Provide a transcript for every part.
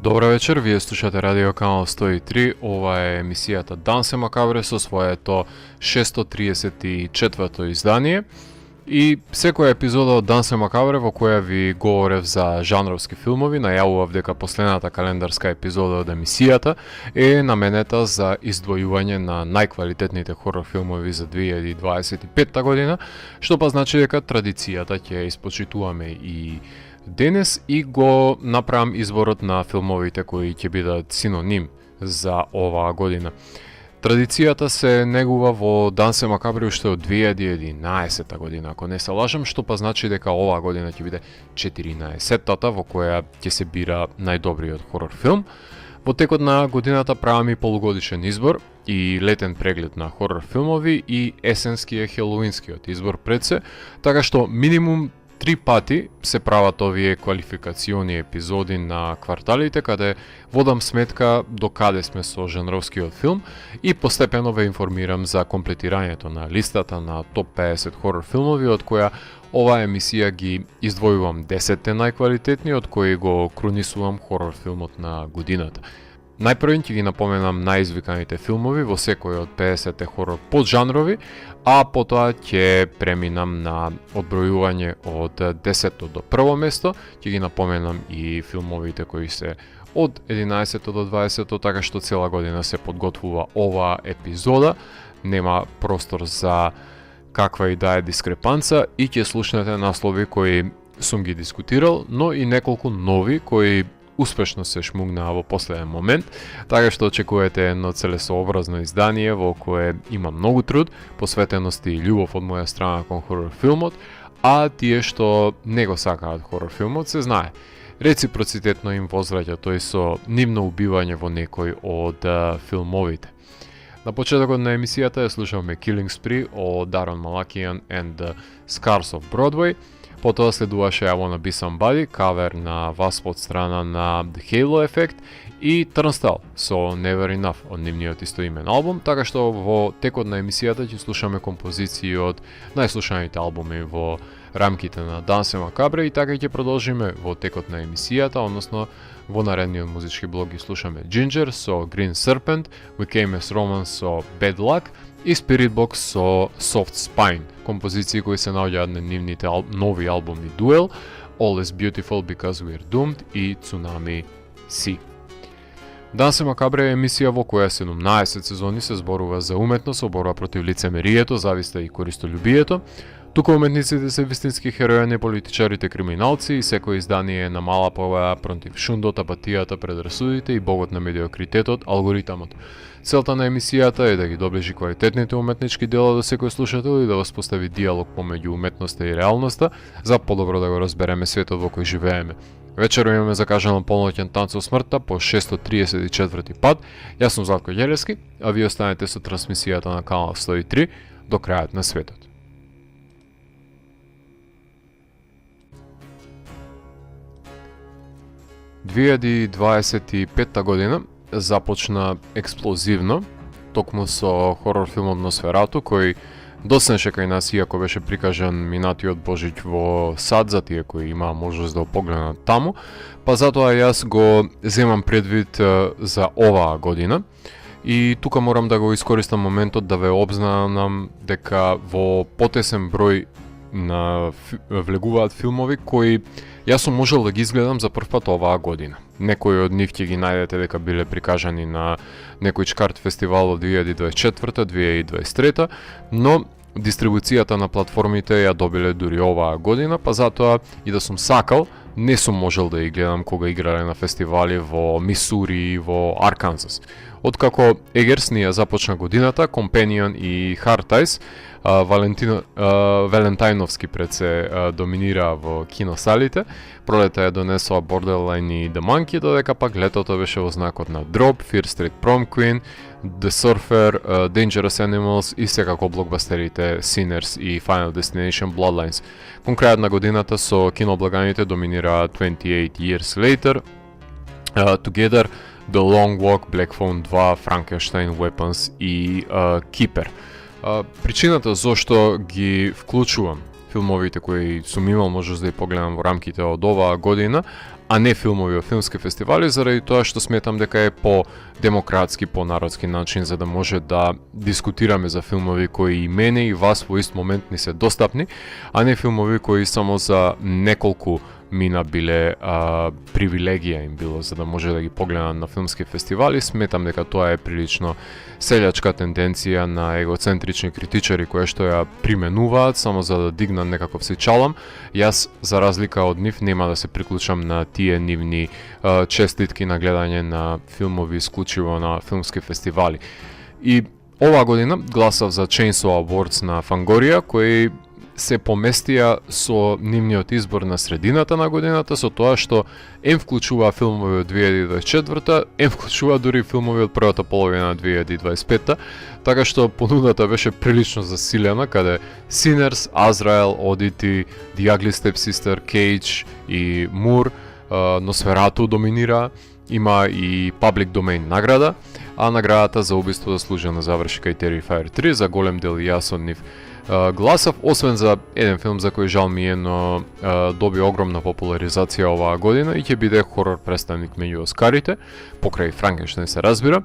Добро вечер, вие слушате Радио Канал 103, ова е емисијата Дансе Макабре со своето 634-то издание. И секоја епизода од Дансе Макабре во која ви говорев за жанровски филмови, најавував дека последната календарска епизода од емисијата е наменета за издвојување на најквалитетните хорор филмови за 2025 година, што па значи дека традицијата ќе испочитуваме и денес и го направам изборот на филмовите кои ќе бидат синоним за оваа година. Традицијата се негува во Дансе Макабри уште од 2011 година, ако не се лажам, што па значи дека оваа година ќе биде 14-тата во која ќе се бира најдобриот хорор филм. Во текот на годината правам и полугодишен избор и летен преглед на хорор филмови и есенскиот хелоуинскиот избор пред се, така што минимум 3 пати се прават овие квалификациони епизоди на кварталите, каде водам сметка до каде сме со жанровскиот филм и постепено ве информирам за комплетирањето на листата на топ 50 хорор филмови, од која оваа емисија ги издвојувам 10 најквалитетни, од кои го крунисувам хорор филмот на годината. Најпрво ќе ги напоменам најизвиканите филмови во секој од 50 хорор поджанрови, а потоа ќе преминам на одбројување од 10 до прво место, ќе ги напоменам и филмовите кои се од 11 до 20, така што цела година се подготвува оваа епизода, нема простор за каква и да е дискрепанца и ќе слушнете наслови кои сум ги дискутирал, но и неколку нови кои успешно се шмугнаа во последен момент, така што очекувате едно целесообразно издание во кое има многу труд, посветеност и љубов од моја страна кон хорор филмот, а тие што не го сакаат хорор филмот се знае. Реципроцитетно им возвраќа тој со нивно убивање во некој од филмовите. На почетокот на емисијата ја слушавме Killing Spree од Дарон Малакијан and the Scars of Broadway. Потоа следуваше I Wanna Be Somebody, кавер на Wasp од страна на The Halo Effect и Turnstile со Never Enough од нивниот истоимен албум, така што во текот на емисијата ќе слушаме композиции од најслушаните албуми во рамките на Дансе Макабре и така ќе продолжиме во текот на емисијата, односно во наредниот музички блог ги слушаме Ginger со Green Serpent, We Came as Romans со Bad Luck и Spirit Box со Soft Spine, композиции кои се наоѓаат на нивните нови албуми Duel, All is Beautiful Because We're Doomed и Tsunami Sea. Дансе Макабре е емисија во која 17 сезони се зборува за уметност, се борба против лицемерието, зависта и користолюбието. Тука уметниците се вистински херои, не политичарите криминалци и секој издание е на мала повеја против шундот, апатијата, предрасудите и богот на медиокритетот, алгоритамот. Целта на емисијата е да ги доближи квалитетните уметнички дела до секој слушател и да воспостави диалог помеѓу уметноста и реалноста за подобро да го разбереме светот во кој живееме. Вечер имаме закажано полноќен танц со смртта по 634 пат. Јас сум Златко Ѓелевски, а вие останете со трансмисијата на Канал 103 до крајот на светот. ...2025 година започна експлозивно, токму со хорор филмот Носферату, кој доснеше кај нас, иако беше прикажан минатиот Божиќ во САД, за тие кои имаа можност да го погледнат таму, па затоа јас го земам предвид за оваа година. И тука морам да го искористам моментот да ве обзнанам дека во потесен број на влегуваат филмови кои јас сум можел да ги изгледам за прв пат оваа година. Некои од нив ќе ги најдете дека биле прикажани на некој чкарт фестивал од 2024-2023, но дистрибуцијата на платформите ја добиле дури оваа година, па затоа и да сум сакал, не сум можел да ги гледам кога играле на фестивали во Мисури и во Арканзас. Откако Егерс ни ја започна годината, Companion и Hard Eyes, Валентајновски пред се доминира во киносалите, пролета ја донесоа Borderline и The Monkey, додека пак летото беше во знакот на Drop, Fear Street Prom Queen, The Surfer, Dangerous Animals и секако блокбастерите Sinners и Final Destination Bloodlines. Кон крајот на годината со киноблаганите доминира 28 Years Later, Together, The Long Walk, Black Phone 2, Frankenstein, Weapons и Keeper. Причината зошто ги вклучувам филмовите кои сум имал можност да ја погледам во рамките од оваа година, а не филмови од филмски фестивали, заради тоа што сметам дека е по демократски, по народски начин, за да може да дискутираме за филмови кои и мене и вас во ист момент ни се достапни, а не филмови кои само за неколку мина биле привилегија им било за да може да ги погледнат на филмски фестивали. Сметам дека тоа е прилично селјачка тенденција на егоцентрични критичари кои што ја применуваат само за да дигнат некаков си чалам. Јас, за разлика од нив, нема да се приклучам на тие нивни честитки на гледање на филмови исклучиво на филмски фестивали. И оваа година гласав за Chainsaw Awards на Фангорија, кои се поместија со нивниот избор на средината на годината, со тоа што ем вклучува филмови од 2024, ем вклучува дури филмови од првата половина на 2025, така што понудата беше прилично засилена, каде Sinners, Azrael, Oddity, The Ugly Stepsister, Cage и Moore, Носферату доминира, има и Public Domain награда, а наградата за убиство заслужена заврши кај Terrifier 3, за голем дел и јас од нив гласав, освен за еден филм за кој жал ми е, но доби огромна популаризација оваа година и ќе биде хорор представник меѓу Оскарите, покрај Франкенштейн се разбира.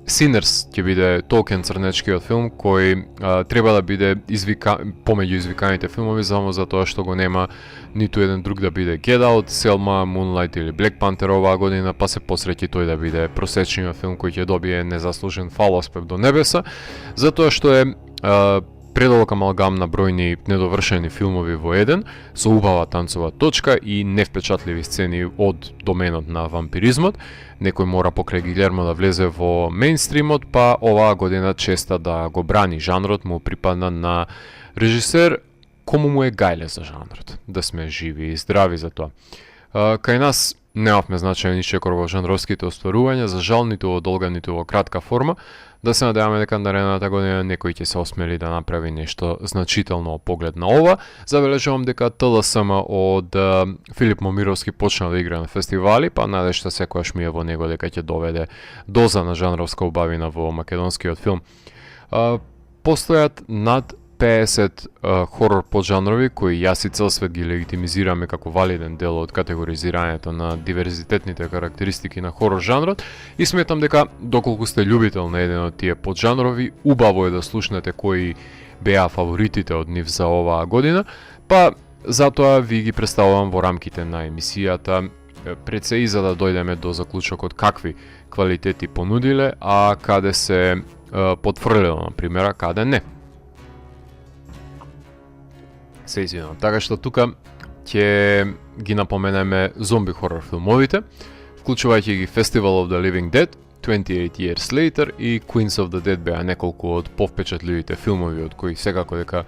Sinners ќе биде Толкен црнечкиот филм кој треба да биде помеѓу извиканите филмови само за тоа што го нема ниту еден друг да биде Get Out, Selma, Moonlight или Black Panther оваа година, па се посреќи тој да биде просечниот филм кој ќе добие незаслужен фалоспев до небеса, затоа што е предолг амалгам на бројни недовршени филмови во еден, со убава танцова точка и невпечатливи сцени од доменот на вампиризмот. Некој мора покрај Гилермо да влезе во мејнстримот, па оваа година честа да го брани жанрот му припадна на режисер кому му е гајле за жанрот. Да сме живи и здрави за тоа. Кај нас немавме значаен исчекор во жанровските остварувања, за жал ниту во долга, ниту во кратка форма. Да се надеваме дека наредната година некој ќе се осмели да направи нешто значително поглед на ова. Забележувам дека ТЛСМ од Филип Момировски почна да игра на фестивали, па надежта секојаш ми е во него дека ќе доведе доза на жанровска убавина во македонскиот филм. Постојат над 50 хорор поджанрови кои јас и цел свет ги легитимизираме како валиден дел од категоризирањето на диверзитетните карактеристики на хорор жанрот и сметам дека доколку сте љубител на еден од тие поджанрови, убаво е да слушнете кои беа фаворитите од нив за оваа година, па затоа ви ги представувам во рамките на емисијата пред се и за да дојдеме до заклучокот какви квалитети понудиле, а каде се потврлило, на примера, каде не. Се извинувам. Така што тука ќе ги напоменеме зомби хорор филмовите, вклучувајќи ги Festival of the Living Dead, 28 Years Later и Queens of the Dead беа неколку од повпечатливите филмови од кои секако дека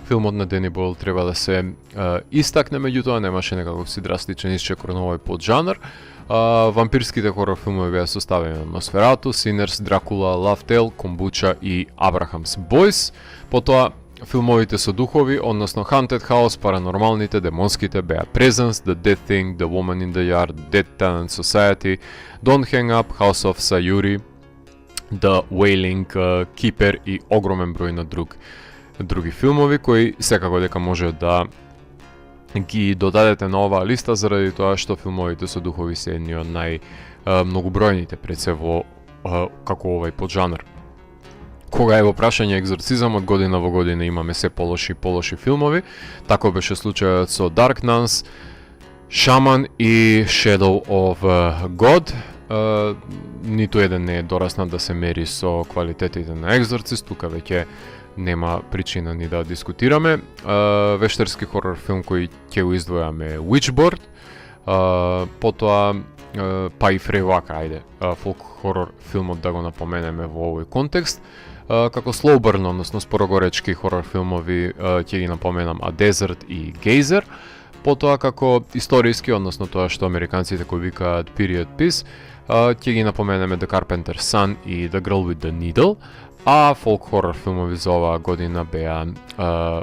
филмот на Дени Бойл треба да се истакне, меѓутоа немаше некаков си драстичен исчекор на овој поджанр. Вампирските хорор филмови беа составени од Носферату, Sinners, Дракула, Love Tale, Комбуча и Abraham's Boys. Потоа филмовите со духови, односно Haunted House, паранормалните, демонските беа Presence, The Dead Thing, The Woman in the Yard, Dead Talent Society, Don't Hang Up, House of Sayuri, The Wailing, Keeper и огромен број на други филмови кои секако дека може да ги додадете на оваа листа заради тоа што филмовите со духови се едни од многобројните пред се во како овај поджанр. Кога е во прашање екзорцизам, од година во година имаме се полоши филмови. Тако беше случајот со Dark Nuns, Shaman и Shadow of God. Ниту еден не е дораснат да се мери со квалитетите на екзорцист, тука веќе нема причина ни да дискутираме. Вештерски хорор филм кој ќе го издвојаме Witchboard, потоа па и Фревака, ајде, фолк хорор филмот да го напоменеме во овој контекст. Како slow burn, односно спорогоречки хорор филмови, ќе ги напоменам A Desert и Geyser. Потоа како историски, односно тоа што американците кои викаат period piece, ќе ги напоменеме The Carpenter's Son и The Girl with the Needle. А фолк хорор филмови за оваа година беа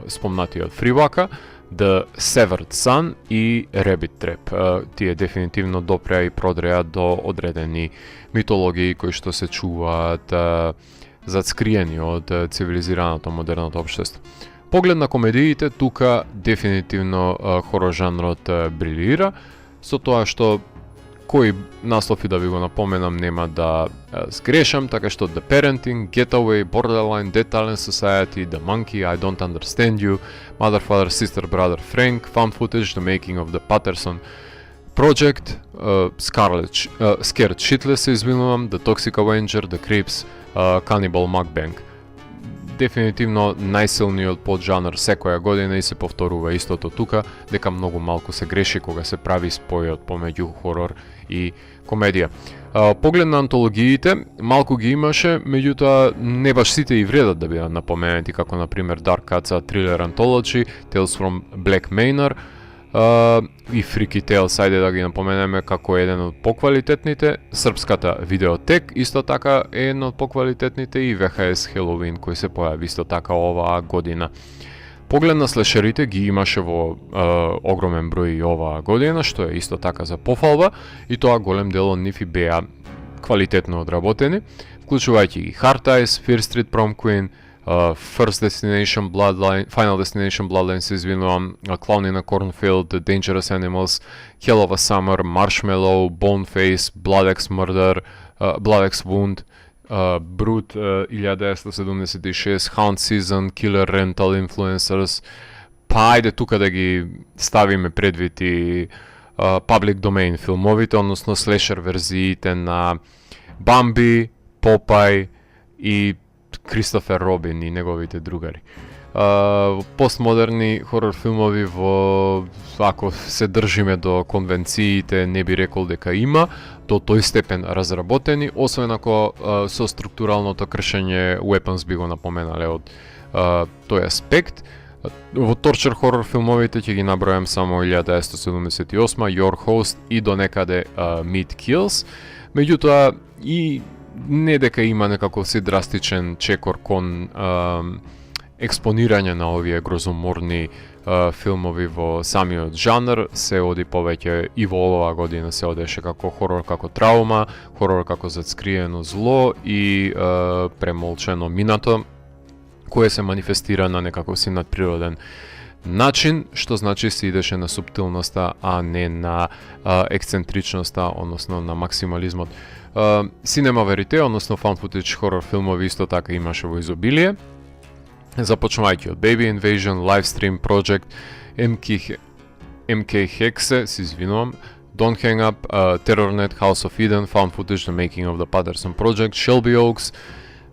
спомнатиот Фривака, The Severed Son и Rabbit Trap. Тие дефинитивно допреа и продреа до одредени митологии кои што се чуваат зацкриени од цивилизираното модерното општество. Поглед на комедиите, тука дефинитивно хорор жанрот брилира со тоа што кој наслов и да ви го напоменам нема да сгрешам, така што The Parenting, Getaway, Borderline, Dead Talent Society, The Monkey, I Don't Understand You, Mother, Father, Sister, Brother, Frank, Found Footage, The Making of the Patterson Project, Scared Shitless се извинувам, The Toxic Avenger, The Creeps, Cannibal Mukbang. Дефинитивно најсилниот поджанр секоја година и се повторува истото тука, дека многу малку се греши кога се прави спојот помеѓу хорор и комедија. Поглед на антологиите, малку ги имаше, меѓутоа не баш сите и вредат да бидат напоменати, како на пример Dark Cuts Thriller Anthology, Tales from Black Manor, и Freaky Tales, ајде да ги напоменеме како еден од поквалитетните, Српската видеотек исто така е еден од поквалитетните и VHS Halloween кој се појави исто така оваа година. Поглед на слешерите ги имаше во огромен број и оваа година, што е исто така за пофалба, и тоа голем дел од нив и беа квалитетно одработени, вклучувајќи ги Hard Eyes, Fear Street Prom Queen, Final Destination Bloodline се извинувам, Clown in a Cornfield, The Dangerous Animals, Hell of a Summer, Marshmallow, Boneface, Blood X Murder, Blood X Wound, Brute 1976, Hound Season, Killer Rental Influencers. Па ајде тука да ги ставиме предвид и Public Domain филмовите, односно слешер верзиите на Бамби, Попај и Кристофер Робин и неговите другари. Постмодерни хорор филмови ако се држиме до конвенциите, не би рекол дека има до тој степен разработени, освен ако со структуралното кршење Weapons би го напоменале од тој аспект. Во торчер хорор филмовите ќе ги набројам само 1978, Your Host и до некаде Meat Kills. Меѓутоа и не дека има некаков си драстичен чекор кон експонирање на овие грозоморни филмови во самиот жанр, се оди повеќе и во оваа година се одеше како хорор како траума, хорор како затскриено зло и премолчено минато, кое се манифестира на некаков си надприроден начин, што значи се идеше на субтилноста, а не на ексцентричноста, односно на максимализмот. Cinema Verite, односно found footage хорор филмови исто така имаше во изобилие. Започнувајќи од Baby Invasion, Livestream Project, MK Hexe, се извинувам, Don't Hang Up, Terrornet, House of Eden, Found Footage, The Making of the Patterson Project, Shelby Oaks,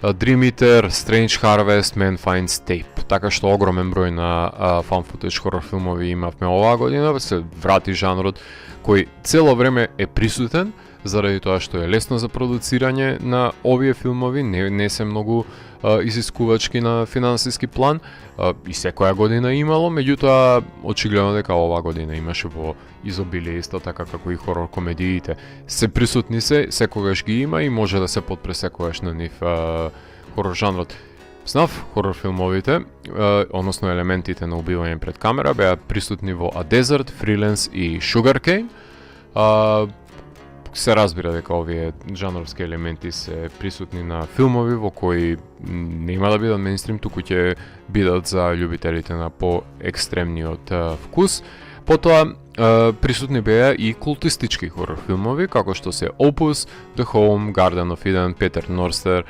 Dream Eater, Strange Harvest, Man Finds Tape. Така што огромен број на found footage хорор филмови имавме оваа година, се врати жанрот кој цело време е присутен, заради тоа што е лесно за продуцирање на овие филмови, не се многу изискувачки на финансиски план, и секоја година имало, меѓутоа очигледно дека оваа година имаше во изобилие исто така како и хорор комедиите. Се присутни секогаш ги има и може да се подпре секогаш на нив хорор жанрот. Снав, хорор филмовите, односно елементите на убивање пред камера, беа присутни во A Desert, Freelance и Sugarcane. Се разбира дека овие жанровски елементи се присутни на филмови во кои нема да бидат мейнстрим, туку ќе бидат за љубителите на поекстремниот вкус. Потоа присутни беа и култистички хорор филмови, како што се Opus, The Home, Garden of Eden, Peter Norster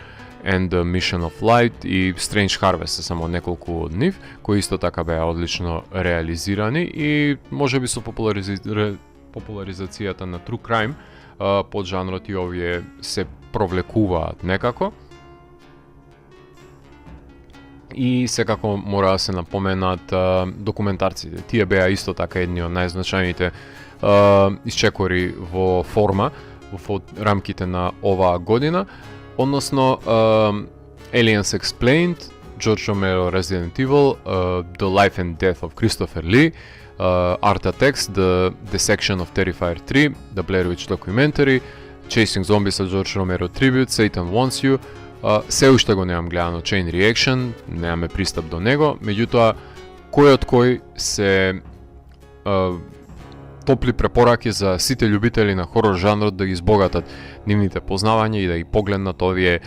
and the Mission of Light и Strange Harvest се само неколку од нив, кои исто така беа одлично реализирани и можеби со популаризацијата на True Crime под жанрот и овие се провлекуваат некако. И секако мора да се напоменат документарците. Тие беа исто така едни од најзначајните исчекори во форма во рамките на оваа година, односно Aliens Explained, George Romero Resident Evil, The Life and Death of Christopher Lee, Art Attacks, The Section of Terrifier 3, The Blair Witch Documentary, Chasing Zombies a George Romero Tribute, Satan Wants You. Се уште го немам гледано Chain Reaction, немаме пристап до него, меѓутоа кој од кој се топли препораки за сите љубители на хорор жанрот да ги избогатат нивните познавања и да ги погледнат овие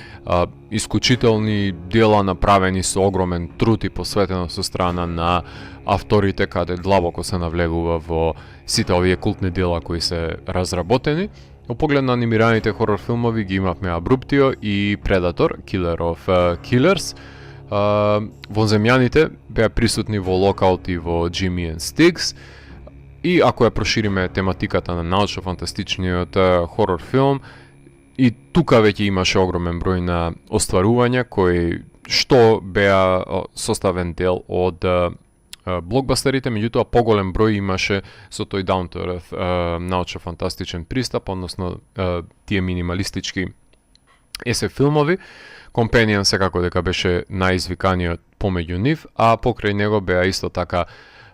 исклучителни дела направени со огромен труд и посветено со страна на авторите, каде длабоко се навлегува во сите овие култни дела кои се разработени. Во поглед на анимираните хорор филмови ги имавме Abruptio и Predator, Killer of Killers. Вонземјаните беа присутни во Lockout и во Jimmy and Sticks. И ако ја прошириме тематиката на научно-фантастичниот хорор филм, и тука веќе имаше огромен број на остварувања кои што беа составен дел од блокбастерите, меѓутоа поголем број имаше со тој down to earth научно-фантастичен пристап, односно тие минималистички SF филмови. Companion секако дека беше најизвиканиот помеѓу нив, а покрај него беа исто така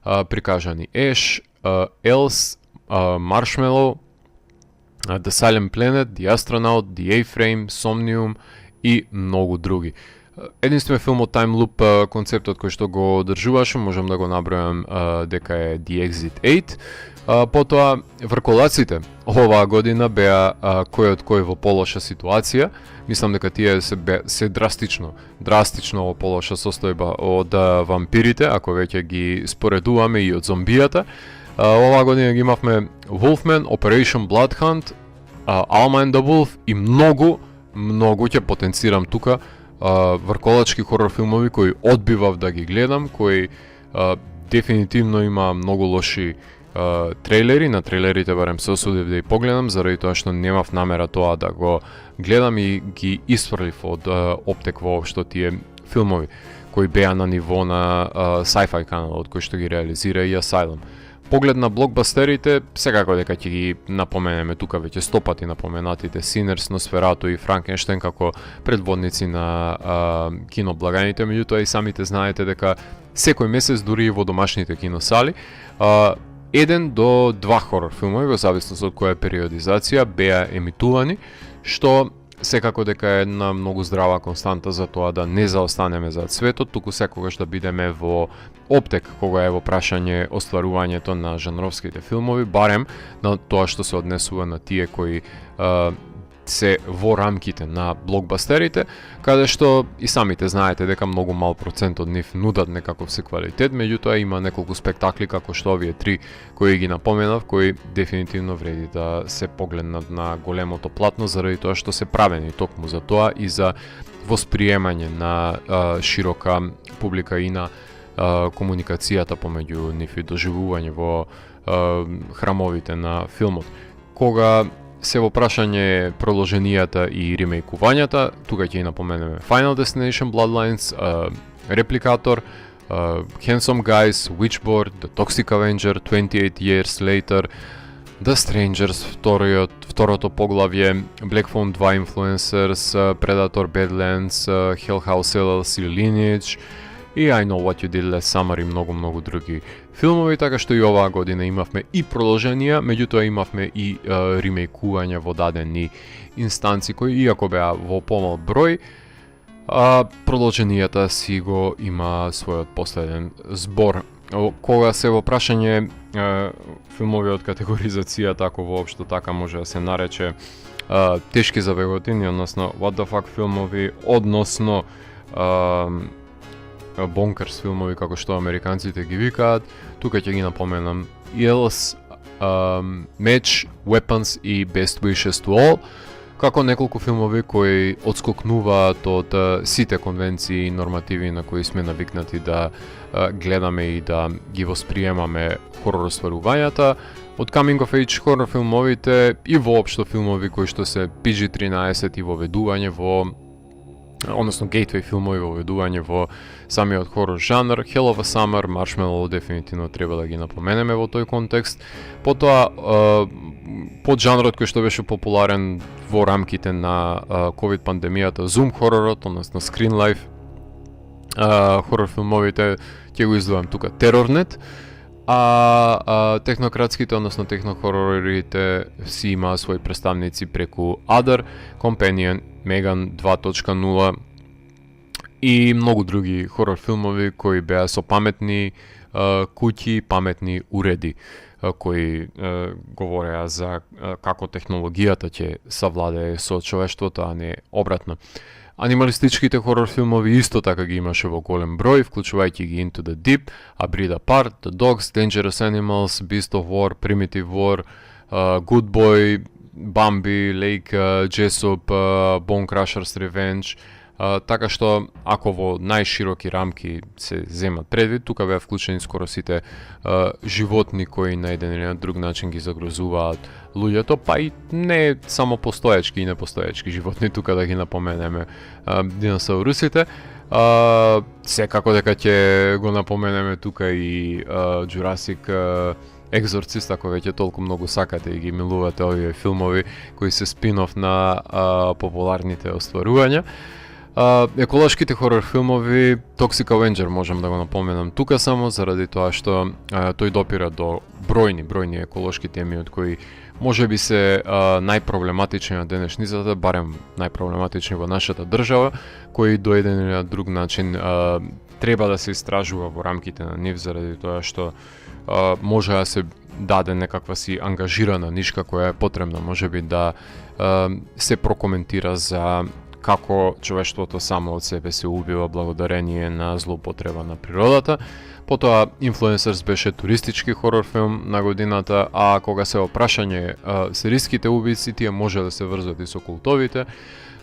прикажани Ash, Else, Marshmallow, The Silent Planet, The Astronaut, The A-Frame, Somnium и многу други. Единствен филмот Time Loop, концептот кој што го одржуваше, можам да го набројам дека е The Exit 8. Потоа врколаците оваа година беа кој од кој во полоша ситуација. Мислам дека тие се драстично во полоша состојба од вампирите, ако веќе ги споредуваме и од зомбијата. Оваа година ги имавме Wolfman, Operation Bloodhunt, Alma and the Wolf и многу ќе потенцирам тука врколачки хорор филмови кои одбивав да ги гледам, кои дефинитивно има многу лоши трейлери. На трейлерите барем се осудив да ги погледам, заради тоа што немав намера тоа да го гледам и ги исфрлив од оптек воопшто тие филмови кои беа на ниво на Sci-Fi каналот кој што ги реализира и Asylum. Поглед на блокбастерите, секако дека ќе ги напоменеме тука веќе 100 пати напоменатите Sinners, Nosferatu и Frankenstein како предводници на киноблаганите, меѓутоа и самите знаете дека секој месец, дури и во домашните киносали, 1 до 2 хорор филмови, во зависност од која периодизација, беа емитувани, што секако дека е една многу здрава константа за тоа да не заостанеме зад светот, туку секогаш да бидеме во оптек кога е во прашање остварувањето на жанровските филмови, барем на тоа што се однесува на тие кои се во рамките на блокбастерите, каде што и самите знаете дека многу мал процент од нив нудат некаков се квалитет, меѓутоа има неколку спектакли како што овие 3 кои ги напоменав, кои дефинитивно вреди да се погледнат на големото платно, заради тоа што се правени токму за тоа и за восприемање на широка публика и на комуникацијата помеѓу нив и доживување во храмовите на филмот. Кога се во прашање продолженијата и ремейкувањата, тука ќе напоменеме Final Destination Bloodlines, Replicator, Handsome Guys, Witchboard, The Toxic Avenger, 28 Years Later, The Strangers, второто поглавје, Black Phone 2 Influencers, Predator Badlands, Hell House LLC Lineage и I Know What You Did Last Summer и многу други филмови, така што и оваа година имавме и продолженија, меѓутоа имавме и ремейкувања во дадени инстанци кои иако беа во помал број, продолженијата си го има својот последен збор. Кога се во прашање филмови од категоризација, тако воопшто така може да се нарече тешки за веготини, односно what the fuck филмови, односно бонкерс филмови како што американците ги викаат, тука ќе ги напоменам Else, Match, Weapons и Best Wishes to All, како неколку филмови кои одскокнуваат од сите конвенции и нормативи на кои сме навикнати да гледаме и да ги восприемаме хорор остварувањата, од coming of age хорор филмовите и воопшто филмови кои што се PG-13 и воведување во, односно gateway филмови воведување во самиот хорор жанр. Hell of a Summer, Marshmallow дефинитивно треба да ги напоменеме во тој контекст. Потоа под жанрот кој што беше популарен во рамките на COVID пандемијата, Zoom хоророт, односно Screen Life хорор филмовите, ќе го издвојам тука Terrornet, а технократските, односно технохорорите си имаа своји представници преку Other, Companion, Megan 2.0 и многу други хорор филмови кои беа со паметни куќи, паметни уреди кои говореа за како технологијата ќе савладее со човештвото, а не обратно. Анималистичките хорор филмови исто така ги имаше во голем број, вклучувајќи ги Into the Deep, A Breed Apart, The Dogs, Dangerous Animals, Beast of War, Primitive War, Good Boy, Bambi, Lake, Jessup, Bone Crusher's Revenge, така што ако во најшироки рамки се земат предвид, тука беа вклучени скоро сите животни кои на еден или на друг начин ги загрозуваат луѓето, па и не само постоечки и непостоечки животни, тука да ги напоменеме диносаурусите. Секако дека ќе го напоменеме тука и Jurassic Екзорцист, ако веќе толку многу сакате и ги милувате овие филмови кои се спин-оф на популарните остварувања. Еколошките хорор филмови, Toxic Avenger можам да го напоменам тука само заради тоа што тој допира до бројни еколошки теми од кои можеби се најпроблематични на денешницата, барем најпроблематични во нашата држава, кои до еден или на друг начин треба да се истражува во рамките на нив заради тоа што може да се даде некаква си ангажирана нишка која е потребна можеби да се прокоментира за како човештвото само од себе се убива благодарение на злоупотреба на природата. Потоа Influencers беше туристички хорор филм на годината, а кога се опрашање сериските убици, тие може да се врзат и со култовите.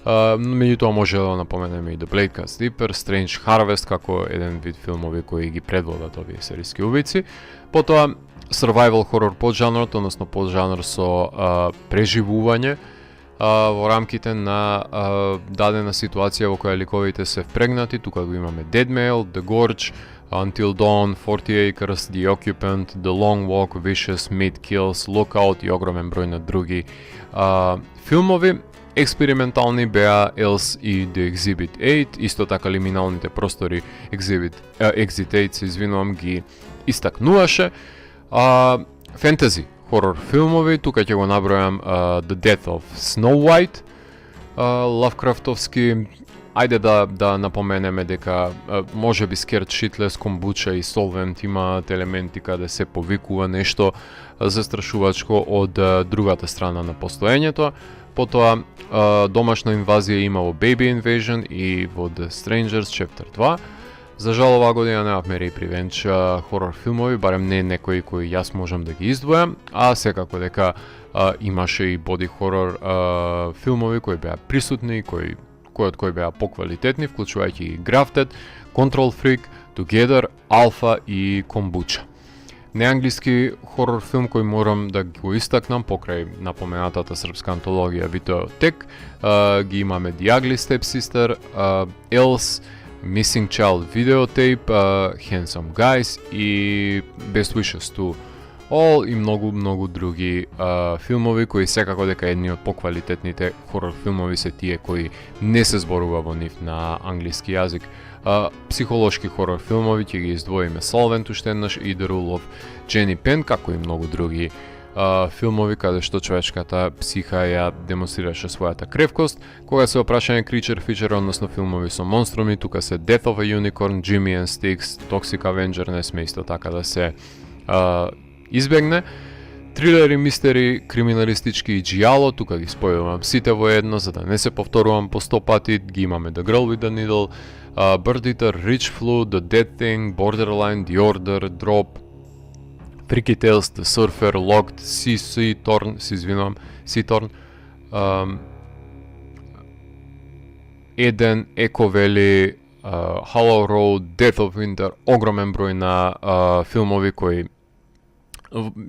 Меѓутоа може да напоменеме и The Blade Cat Sleeper, Strange Harvest како еден вид филмови кои ги предводат овие сериски убици. Потоа Survival horror поджанрот, односно поджанр со преживување во рамките на дадена ситуација во која ликовите се впрегнати. Тука го имаме Dead Male, The Gorge, Until Dawn, 40 Acres, The Occupant, The Long Walk, Vicious, Meat Kills, Lookout и огромен број на други филмови. Експериментални беа Else и The Exhibit 8, исто така лиминалните простори Exit 8 се извинувам ги истакнуваше. Фентези хорор филмови, тука ќе го набројам The Death of Snow White, Лавкрафтовски, ајде да напоменеме дека можеби Scared Shitless, Kombucha и Solvent имаат елементи каде се повикува нешто застрашувачко од другата страна на постоењето. Потоа домашна инвазија има во Baby Invasion и во The Strangers Chapter 2. За жал оваа година немавме Rape Revenge хорор филмови, барем не некои кои јас можам да ги издвојам, а секако дека имаше и боди хорор филмови кои беа присутни, кои од кои беа поквалитетни, вклучувајќи и Grafted, Control Freak, Together, Alpha и Kombucha. Неанглиски хорор филм кој морам да го истакнам покрај напоменатата српска антологија Videotheque, ги имаме The Ugly Stepsister, Else, Missing Child Videotape, Handsome Guys и Best Wishes to All и многу други филмови кои секако дека едни од поквалитетните хорор филмови се тие кои не се зборува во нив на англиски јазик. Психолошки хорор филмови ќе ги издвоиме Solvent уште еднаш и The Rule of Jenny Penn, како и многу други филмови каде што човечката психа ја демонстрираше својата кревкост. Кога се опрашање Creature Feature, односно филмови со монструми, тука се Death of a Unicorn, Jimmy and Sticks, Toxic Avenger, не сме исто така да се избегне. Трилери, мистери, криминалистички и джијало, тука ги спојувам сите во едно, за да не се повторувам по 100 пати. Ги имаме The Girl with the Needle, Bird Eater, Rich Flu, The Dead Thing, Borderline, The Order, Drop, Freaky Tales, The Surfer, Locked, Sea Torn, Eden, Echo Valley, Hollow Road, Death of Winter, огромен број на филмови кои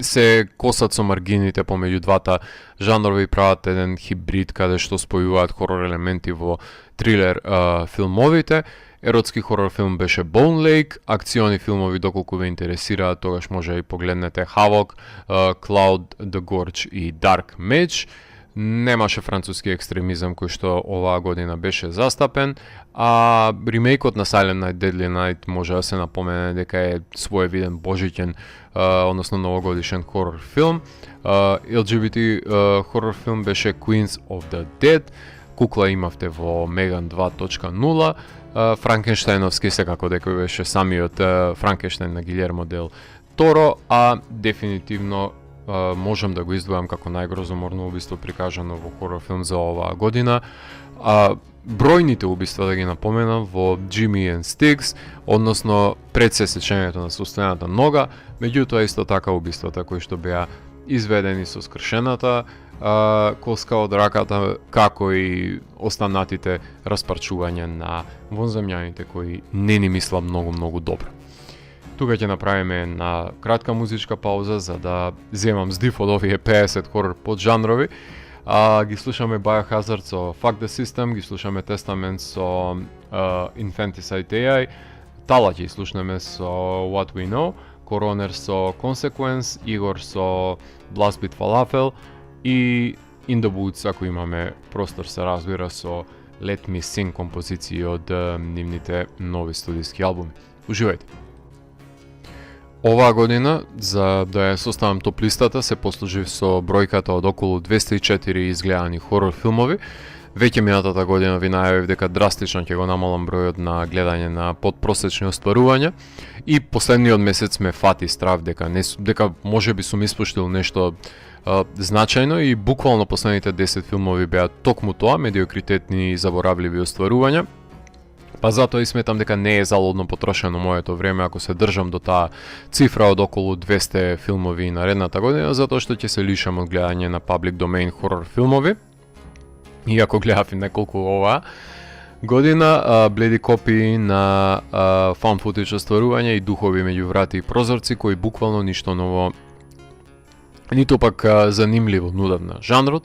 се косат со маргините помеѓу двата жанрови и прават еден хибрид каде што спојуваат хорор елементи во трилер филмовите. Еротски хорор филм беше Bone Lake, акциони филмови доколку ве интересираат, тогаш може и погледнете Havoc, Cloud, The Gorge и Dark Mage. Немаше француски екстремизам кој што оваа година беше застапен, а ремейкот на Silent Night, Deadly Night може да се напомене дека е своевиден божиќен, односно новогодишен хорор филм. LGBT хорор филм беше Queens of the Dead, Кукла имавте во Меган 2.0, Франкенштајновски секако дека беше самиот Франкенштајн на Гилермо дел Торо, а дефинитивно можам да го издвојам како најгрозоморно убиство прикажано во хорор филм за оваа година. Бројните убиства, да ги напоменам, во Jimmy and Sticks, односно пред се сечењето на состојаната нога, меѓутоа исто така убиствата кои што беа изведени со скршената коска од раката, како и останатите распарчувања на вонземјаните кои не ни мисла многу добро. Тука ќе направиме една кратка музичка пауза за да земам здив од овие 50 хорор поджанрови. Ги слушаме Biohazard со Fuck the System, ги слушаме Testament со Infanticide AI, Тала ќе слушнеме со What We Know, Coroner со Consequence, Игор со Blastbeat Falafel и In the Woods, ако имаме простор се разбира, со Let Me Sing композиции од нивните нови студиски албуми. Уживајте! Оваа година, за да ја составам топ листата, се послужив со бројката од околу 204 изгледани хорор филмови. Веќе минатата година ви најавив дека драстично ќе го намалам бројот на гледање на подпросечни остварувања и последниот месец ме фати страв дека можеби сум испуштил нешто значајно и буквално последните 10 филмови беа токму тоа, медиокритетни и заборавливи остварувања. Па затоа и сметам дека не е залудно потрошено моето време ако се држам до таа цифра од околу 200 филмови наредната година, затоа што ќе се лишам од гледање на public domain хорор филмови. Иако гледав и неколку оваа година, бледи копии на found footage остварувања и духови меѓу врати и прозорци кои буквално ништо ново, ниту пак занимливо нудат на жанрот,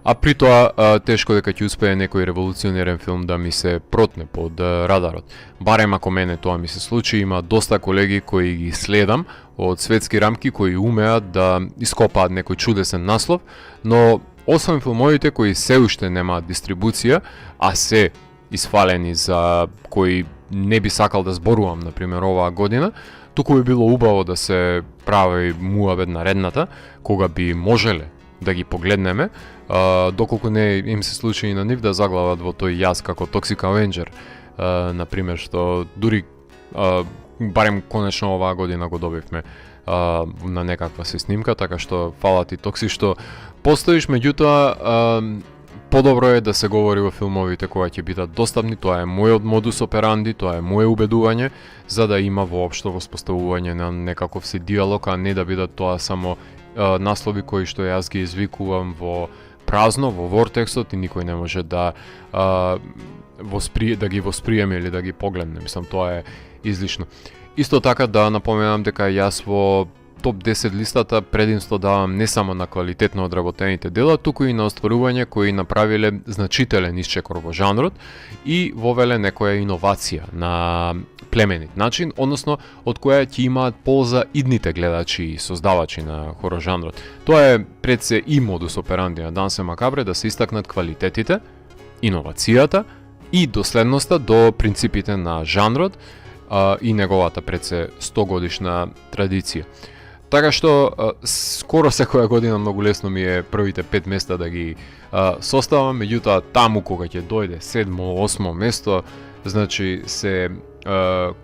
а при тоа тешко дека ќе успее некој револуционерен филм да ми се протне под радарот. Барем ако мене тоа ми се случи, има доста колеги кои ги следам од светски рамки кои умеат да ископаат некој чудесен наслов, но освен филмовите кои се уште немаат дистрибуција, а се исфалени за кои не би сакал да зборувам, например, оваа година, туку би било убаво да се прави муабет наредната, кога би можеле да ги погледнеме, доколку не им се случи и на нив да заглават во тој јас како Toxic Avenger, например, што дури барем конечно оваа година го добивме на некаква се снимка, така што фала ти Токси што постоиш, меѓутоа подобро е да се говори во филмовите кога ќе бидат достапни, тоа е мојот модус операнди, тоа е моје убедување, за да има воопшто воспоставување на некаков си диалог, а не да бидат тоа само наслови кои што јас ги извикувам во празно, во вортексот и никој не може да ги восприеме или да ги погледне. Мислам, тоа е излишно. Исто така да напоменам дека јас во топ 10 листата предимство давам не само на квалитетно одработените дела, туку и на остварувања кои направиле значителен исчекор во жанрот и вовеле некоја иновација на племенит начин, односно од која ќе имаат полза идните гледачи и создавачи на хорор жанрот. Тоа е пред се и модус операнди на Дансе Макабре да се истакнат квалитетите, иновацијата и доследноста до принципите на жанрот и неговата пред се 100 годишна традиција. Така што скоро секоја година многу лесно ми е првите 5 места да ги составам, меѓутоа таму кога ќе дојде 7-8 место, значи се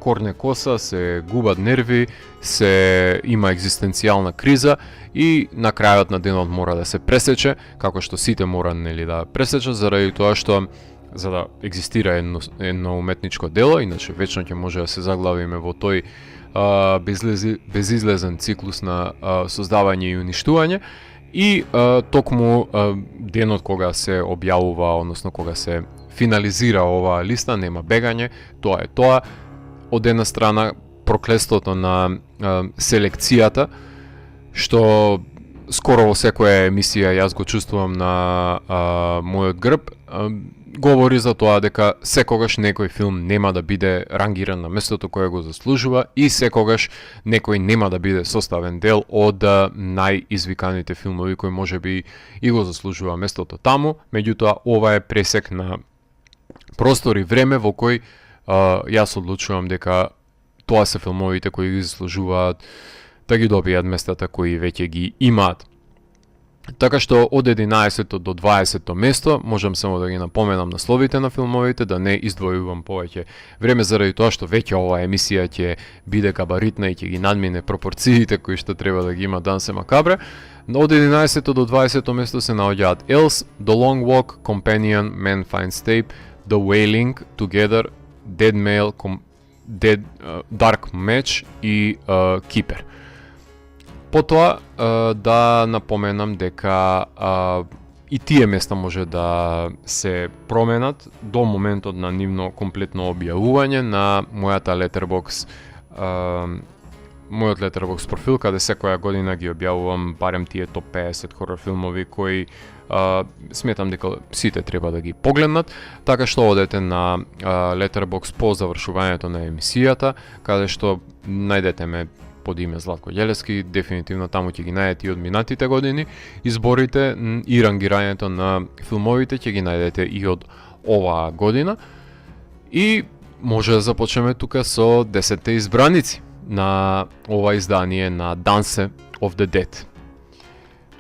корне коса, се губат нерви, се има екзистенцијална криза и на крајот на денот мора да се пресече, како што сите мора нели да пресечат, заради тоа што за да екзистира едно уметничко дело, иначе вечно ќе може да се заглавиме во тој безизлезен циклус на создавање и уништување и токму денот кога се објавува, односно кога се финализира оваа листа, нема бегање, тоа е тоа. Од една страна проклетството на селекцијата, што скоро во секоја емисија јас го чувствувам на мојот грб, говори за тоа дека секогаш некој филм нема да биде рангиран на местото кое го заслужува и секогаш некој нема да биде составен дел од најизвиканите филмови кои можеби и го заслужува местото таму, меѓутоа ова е пресек на простор и време во кој јас одлучувам дека тоа се филмовите кои ги заслужуваат да ги добијат местата кои веќе ги имаат. Така што од 11 до 20 место, можам само да ги напоменам насловите на филмовите, да не издвојувам повеќе време заради тоа што веќе оваа емисија ќе биде габаритна и ќе ги надмине пропорциите кои што треба да ги има Дансе Макабре. Од 11 до 20 место се наоѓаат Else, The Long Walk, Companion, Man Finds Tape, The Wailing, Together, Dead Male, Dark Match и Keeper. Потоа да напоменам дека и тие места може да се променат до моментот на нивно комплетно објавување на мојата мојот Letterboxd профил, каде секоја година ги објавувам барем тие топ 50 хорор филмови кои сметам дека сите треба да ги погледнат, така што одете на Letterboxd по завршувањето на емисијата, каде што најдете ме под име Златко Ѓелевски, дефинитивно таму ќе ги најдете и од минатите години, изборите и рангирањето на филмовите ќе ги најдете и од оваа година. И може да започнеме тука со 10 избраници на ова издание на Dance of the Dead.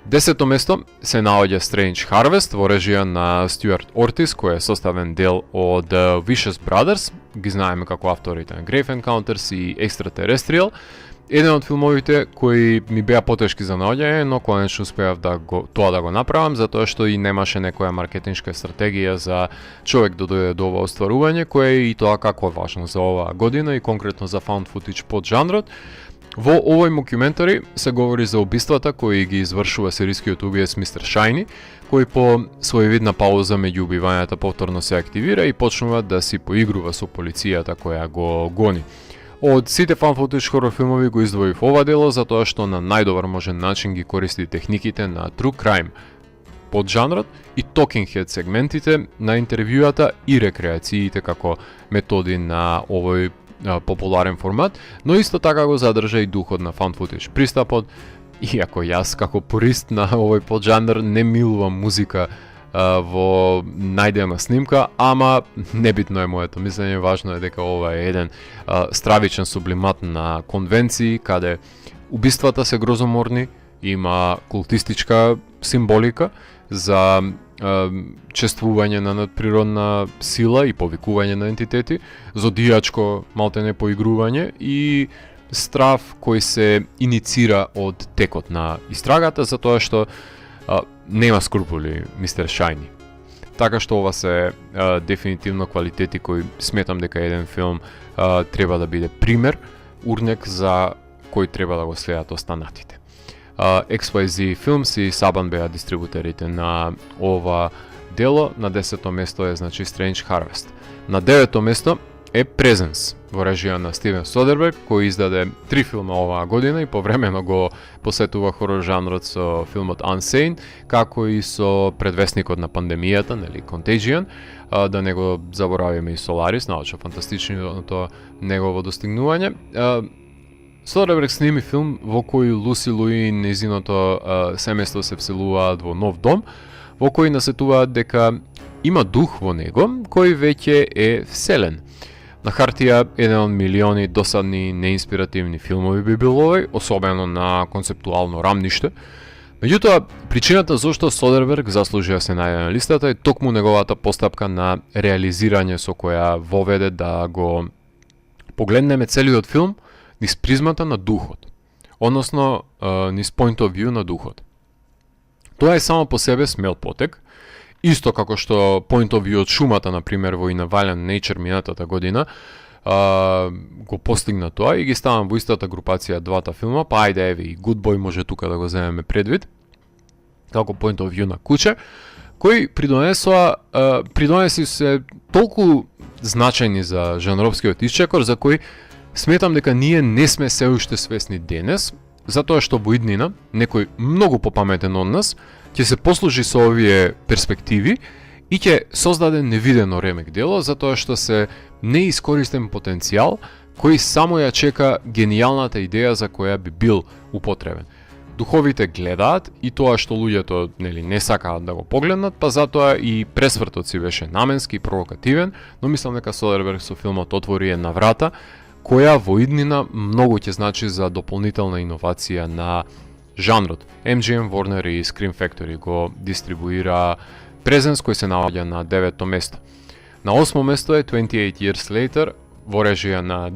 10-то место се наоѓа Strange Harvest во режија на Стюарт Ортис, кој е составен дел од Vicious Brothers, ги знаеме како авторите на Grave Encounters и Extraterrestrial. Еден од филмовите кои ми беа потешки за наоѓање, но конечно успеав да го направам, затоа што и немаше некоја маркетиншка стратегија за човек да дојде до ова остварување, кое е и тоа како е важно за оваа година и конкретно за found footage под жанрот. Во овој мокюментари се говори за убиствата кои ги извршува серискиот убиец Мистер Шајни, кој по своевидна пауза меѓу убивањата повторно се активира и почнува да си поигрува со полицијата која го гони. Од сите found footage хорор филмови го издвоив ова дело затоа што на најдобар можен начин ги користи техниките на true crime под жанрот и talking head сегментите на интервјуата и рекреациите како методи на овој популарен формат, но исто така го задржа и духот на found footage пристапот, иако јас како пурист на овој поджанр не милувам музика во најдена снимка, ама небитно е моето мислење, важно е дека ова е еден стравичен сублимат на конвенции, каде убиствата се грозоморни, има култистичка символика за чествување на надприродна сила и повикување на ентитети, зодијачко малтене поигрување и страв кој се иницира од текот на истрагата, затоа што нема скрупули Мистер Шајни. Така што ова се дефинитивно квалитети кои сметам дека еден филм треба да биде пример, урнек за кој треба да го следат останатите. XYZ Films и Saban беа дистрибутерите на ова дело. На 10-то место е значи Strange Harvest. На 9-то место е Presence во режија на Стивен Содерберг, кој издаде 3 филма оваа година и повремено го посетува хорор жанрот со филмот Unsane, како и со предвестникот на пандемијата, нели Contagion, да не го заборавиме и Solaris, научно фантастичното негово достигнување. Содерберг сними филм во кој Луси Луи и нејзиното семејство се вселуваат во нов дом, во кој насетуваат дека има дух во него кој веќе е вселен. На хартија еден од милиони досадни неинспиративни филмови би бил овој, особено на концептуално рамниште. Меѓутоа, причината зашто Содерберг заслужи да се најде на листата е токму неговата постапка на реализирање со која воведе да го погледнеме целиот филм низ призмата на духот, односно низ point of view на духот. Тоа е само по себе смел потек, исто како што point of view од шумата, например, во In a Violent Nature минатата година, го постигна тоа и ги ставам во истата групација двата филма, па ајде еве и Good Boy може тука да го земеме предвид, како point of view на куче, кои придонеси се толку значајни за жанровскиот исчекор, за кој сметам дека ние не сме се уште свесни денес, затоа што во иднина некој многу попаметен од нас ќе се послужи со овие перспективи и ќе создаде невидено ремек дело, затоа што се неискористен потенцијал кој само ја чека генијалната идеја за која би бил употребен. Духовите гледаат и тоа што луѓето не сакаат да го погледнат, па затоа и пресвртот си беше наменски и провокативен, но мислам дека Содерберг со филмот отвори една врата која во иднина многу ќе значи за дополнителна иновација на жанрот. MGM, Warner и Scream Factory го дистрибуира Presence, кој се наоѓа на 9-то место. На 8-то место е 28 Years Later во режија на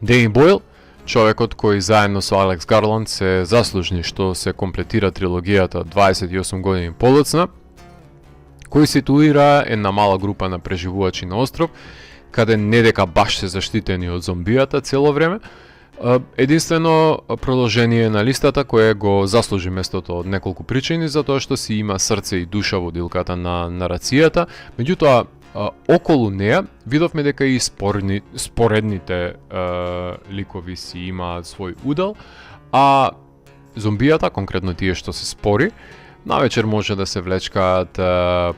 Дени Бойл, човекот кој заедно со Алекс Гарланд се заслужни што се комплетира трилогијата 28 години подоцна, кој ситуира една мала група на преживувачи на остров, каде не дека баш се заштитени од зомбијата цело време. Единствено продолжение на листата кое го заслужи местото од неколку причини, затоа што си има срце и душа водилката на нарацијата, меѓутоа околу неа видовме дека и споредните ликови си имаат свој удел, а зомбијата, конкретно тие што се спори, навечер може да се влечкаат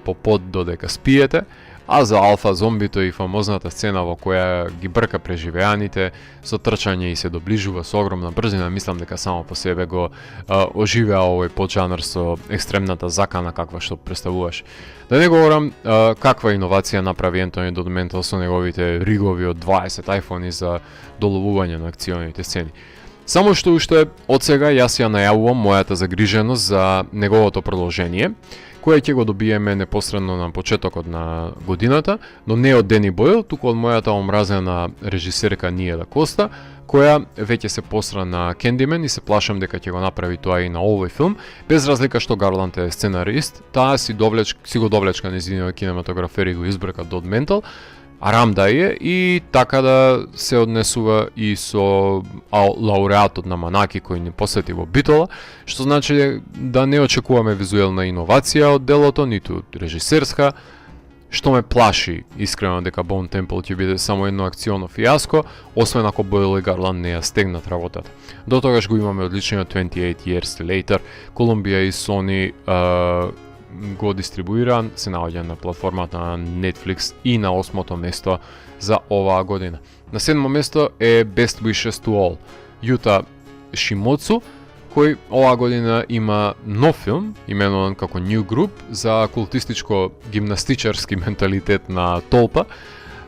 по под додека спиете, а за алфа зомбито и фамозната сцена во која ги брка преживеаните со трчање и се доближува со огромна брзина, мислам дека само по себе го оживеа овој поджанр со екстремната закана каква што представуваш. Да не говорам каква иновација направи Ентони Додментал со неговите ригови од 20 iPhone-и за доловување на акционите сцени. Само што уште од сега јас ја најавувам мојата загриженост за неговото продолжение, кое ќе го добиеме непосредно на почетокот на годината, но не од Дени Бойл, туку од мојата омразена режисерка Ниела Коста, која веќе се посра на Candyman и се плашам дека ќе го направи тоа и на овој филм, без разлика што Гарланд е сценарист, таа си го довлечка нејзиниот кинематографер и го избрка Дод Ментал, арам да е и така да се однесува и со лауреатот на Манаки кој ни посети во Битола, што значи да не очекуваме визуелна иновација од делото, ниту режисерска, што ме плаши искрено дека Bone Temple ќе биде само едно акционо фиаско, освен ако Бойл и Гарланд не ја стегнат работата. До тогаш го имаме одличниот 28 Years Later, Колумбија и Sony го дистрибуиран, се наоѓа на платформата на Netflix и на 8-то место за оваа година. На 7-мо место е Best Wishes to All, Јута Шимоцу, кој оваа година има нов филм, именуван како New Group, за култистичко гимнастичарски менталитет на толпа,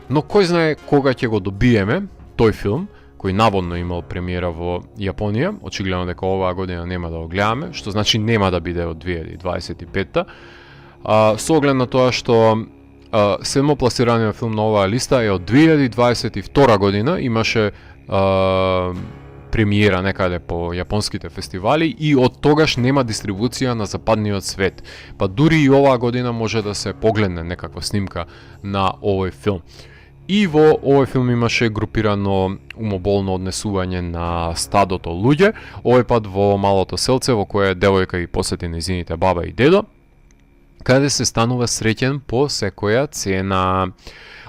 но кој знае кога ќе го добиеме тој филм, кој наводно имал премиера во Јапонија, очигледно дека оваа година нема да го гледаме, што значи нема да биде од 2025-та. Со оглед на тоа што седмо пласираниот филм на оваа листа е од 2022 година, имаше премиера некаде по јапонските фестивали и од тогаш нема дистрибуција на западниот свет. Па дури и оваа година може да се погледне некаква снимка на овој филм. И во овој филм имаше групирано умоболно однесување на стадото луѓе, овој пат во малото селце во кое девојка и посети нејзините баба и дедо, каде се станува среќен по секоја цена.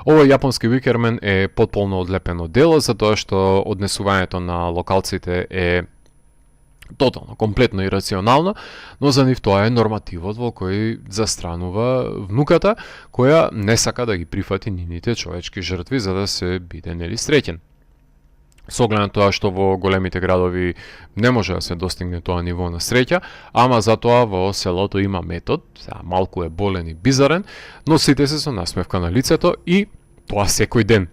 Овој јапонски викермен е потполно одлепено дело, затоа што однесувањето на локалците е тотално, комплетно ирационално, но за нив тоа е нормативот во кој застранува внуката, која не сака да ги прифати нивните човечки жртви за да се биде нели среќен. Со оглед на тоа што во големите градови не може да се достигне тоа ниво на среќа, ама затоа во селото има метод, малку е болен и бизарен, но сите се со насмевка на лицето и тоа секој ден.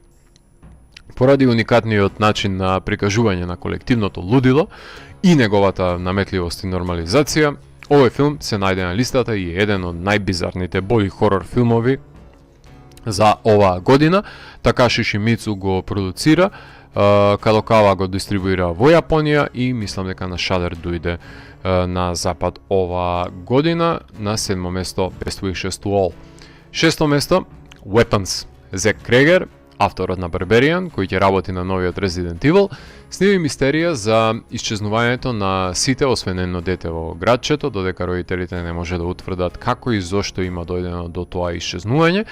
Поради уникатниот начин на прикажување на колективното лудило и неговата наметливост и нормализација, овој филм се најде на листата и е еден од најбизарните боди хорор филмови за оваа година. Такаши Шимицу го продуцира, Кадокава го дистрибуира во Јапонија и мислам дека на Shudder дојде на запад оваа година. На 7-мо место Best Wishes to All. 6-то место Weapons, Зек Крегер, авторот на Barbarian, кој ќе работи на новиот Resident Evil, сними мистерија за исчезнувањето на сите освен едно дете во градчето, додека родителите не може да утврдат како и зошто има дојдено до тоа исчезнување.